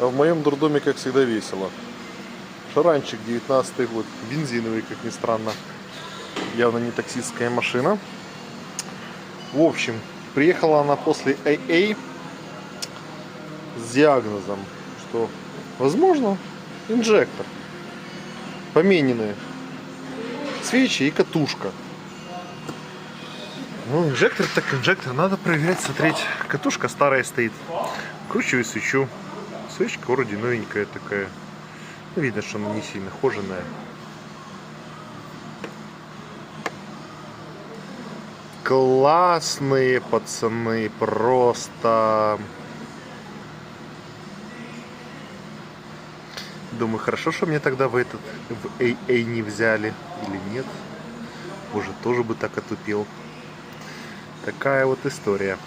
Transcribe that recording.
А в моем дурдоме, как всегда, весело. Шаранчик, 19-й год, бензиновый, как ни странно. Явно не таксистская машина. В общем, приехала она после AA с диагнозом, что, возможно, инжектор. Поменены свечи и катушка. Ну, инжектор так инжектор. Надо проверять, смотреть. Катушка старая стоит. Кручиваю свечу. Свечка вроде новенькая такая. Видно, что она не сильно хоженая. Классные пацаны, просто. Думаю, хорошо, что мне тогда в AA не взяли. Или нет. Боже, тоже бы так отупел. Такая вот история.